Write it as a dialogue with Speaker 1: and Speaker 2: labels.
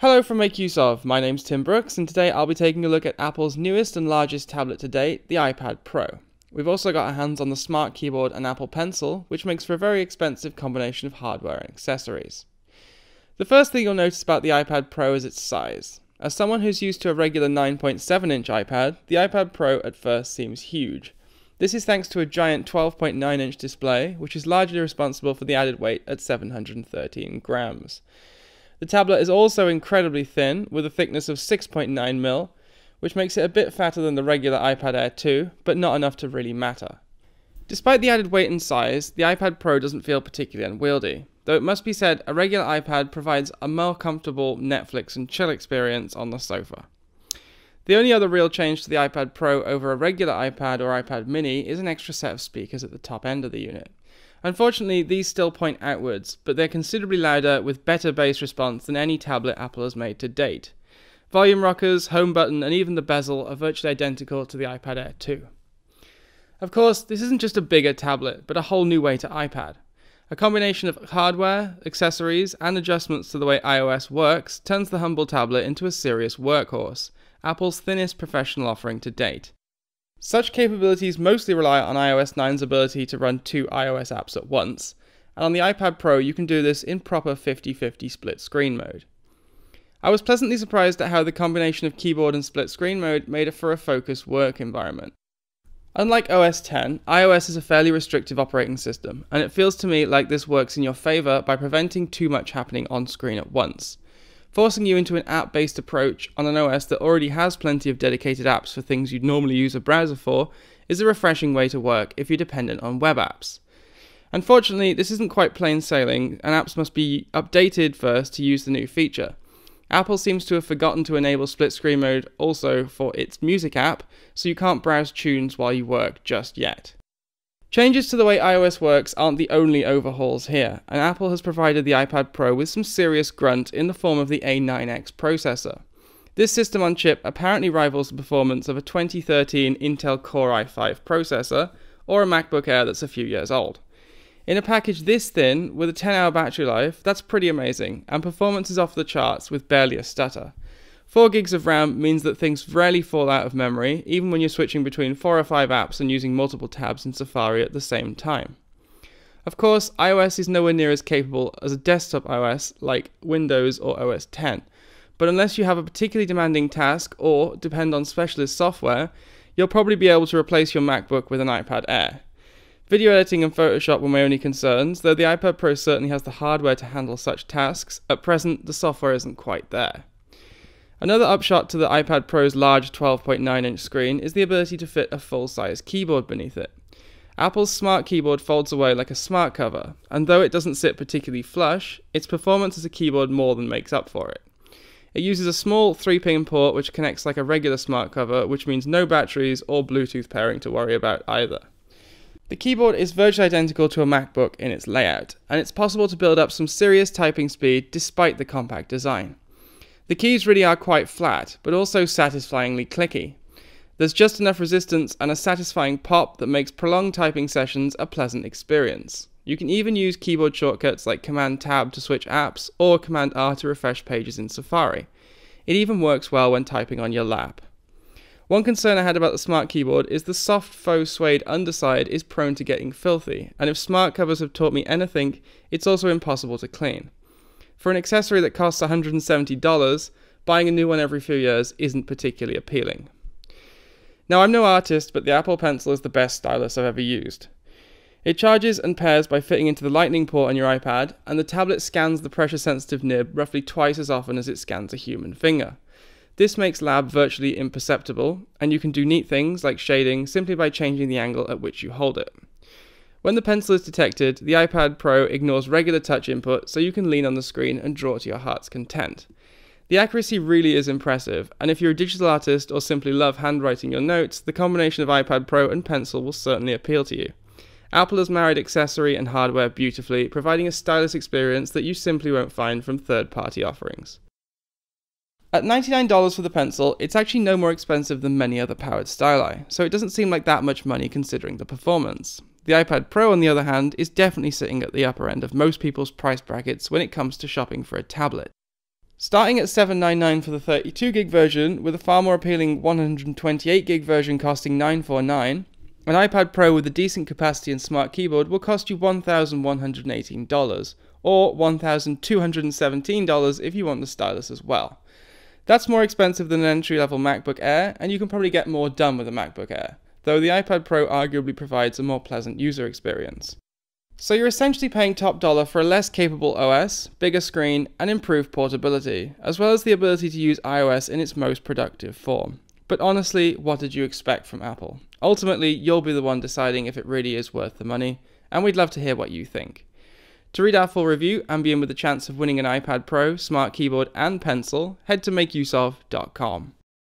Speaker 1: Hello from MakeUseOf, my name's Tim Brooks, and today I'll be taking a look at Apple's newest and largest tablet to date, the iPad Pro. We've also got our hands on the Smart Keyboard and Apple Pencil, which makes for a very expensive combination of hardware and accessories. The first thing you'll notice about the iPad Pro is its size. As someone who's used to a regular 9.7-inch iPad, the iPad Pro at first seems huge. This is thanks to a giant 12.9-inch display, which is largely responsible for the added weight at 713 grams. The tablet is also incredibly thin, with a thickness of 6.9mm, which makes it a bit fatter than the regular iPad Air 2, but not enough to really matter. Despite the added weight and size, the iPad Pro doesn't feel particularly unwieldy, though it must be said a regular iPad provides a more comfortable Netflix and chill experience on the sofa. The only other real change to the iPad Pro over a regular iPad or iPad mini is an extra set of speakers at the top end of the unit. Unfortunately, these still point outwards, but they're considerably louder with better bass response than any tablet Apple has made to date. Volume rockers, home button, and even the bezel are virtually identical to the iPad Air 2. Of course, this isn't just a bigger tablet, but a whole new way to iPad. A combination of hardware, accessories, and adjustments to the way iOS works turns the humble tablet into a serious workhorse, Apple's thinnest professional offering to date. Such capabilities mostly rely on iOS 9's ability to run two iOS apps at once, and on the iPad Pro you can do this in proper 50-50 split screen mode. I was pleasantly surprised at how the combination of keyboard and split screen mode made it for a focused work environment. Unlike OS X, iOS is a fairly restrictive operating system, and it feels to me like this works in your favour by preventing too much happening on screen at once. Forcing you into an app-based approach on an OS that already has plenty of dedicated apps for things you'd normally use a browser for is a refreshing way to work if you're dependent on web apps. Unfortunately, this isn't quite plain sailing, and apps must be updated first to use the new feature. Apple seems to have forgotten to enable split screen mode also for its music app, so you can't browse tunes while you work just yet. Changes to the way iOS works aren't the only overhauls here, and Apple has provided the iPad Pro with some serious grunt in the form of the A9X processor. This system on chip apparently rivals the performance of a 2013 Intel Core i5 processor, or a MacBook Air that's a few years old. In a package this thin, with a 10-hour battery life, that's pretty amazing, and performance is off the charts with barely a stutter. 4 gigs of RAM means that things rarely fall out of memory, even when you're switching between 4 or 5 apps and using multiple tabs in Safari at the same time. Of course, iOS is nowhere near as capable as a desktop OS like Windows or OS X, but unless you have a particularly demanding task or depend on specialist software, you'll probably be able to replace your MacBook with an iPad Air. Video editing and Photoshop were my only concerns, though the iPad Pro certainly has the hardware to handle such tasks. At present, the software isn't quite there. Another upshot to the iPad Pro's large 12.9-inch screen is the ability to fit a full-size keyboard beneath it. Apple's Smart Keyboard folds away like a smart cover, and though it doesn't sit particularly flush, its performance as a keyboard more than makes up for it. It uses a small 3-pin port which connects like a regular smart cover, which means no batteries or Bluetooth pairing to worry about either. The keyboard is virtually identical to a MacBook in its layout, and it's possible to build up some serious typing speed despite the compact design. The keys really are quite flat, but also satisfyingly clicky. There's just enough resistance and a satisfying pop that makes prolonged typing sessions a pleasant experience. You can even use keyboard shortcuts like Command-Tab to switch apps or Command-R to refresh pages in Safari. It even works well when typing on your lap. One concern I had about the Smart Keyboard is the soft faux suede underside is prone to getting filthy, and if smart covers have taught me anything, it's also impossible to clean. For an accessory that costs $170, buying a new one every few years isn't particularly appealing. Now, I'm no artist, but the Apple Pencil is the best stylus I've ever used. It charges and pairs by fitting into the Lightning port on your iPad, and the tablet scans the pressure-sensitive nib roughly twice as often as it scans a human finger. This makes lab virtually imperceptible, and you can do neat things like shading simply by changing the angle at which you hold it. When the pencil is detected, the iPad Pro ignores regular touch input, so you can lean on the screen and draw to your heart's content. The accuracy really is impressive, and if you're a digital artist or simply love handwriting your notes, the combination of iPad Pro and Pencil will certainly appeal to you. Apple has married accessory and hardware beautifully, providing a stylish experience that you simply won't find from third-party offerings. At $99 for the Pencil, it's actually no more expensive than many other powered styli, so it doesn't seem like that much money considering the performance. The iPad Pro, on the other hand, is definitely sitting at the upper end of most people's price brackets when it comes to shopping for a tablet. Starting at $799 for the 32GB version, with a far more appealing 128GB version costing $949, an iPad Pro with a decent capacity and smart keyboard will cost you $1,118, or $1,217 if you want the stylus as well. That's more expensive than an entry-level MacBook Air, and you can probably get more done with a MacBook Air, though the iPad Pro arguably provides a more pleasant user experience. So you're essentially paying top dollar for a less capable OS, bigger screen, and improved portability, as well as the ability to use iOS in its most productive form. But honestly, what did you expect from Apple? Ultimately, you'll be the one deciding if it really is worth the money, and we'd love to hear what you think. To read our full review and be in with the chance of winning an iPad Pro, smart keyboard, and pencil, head to MakeUseOf.com.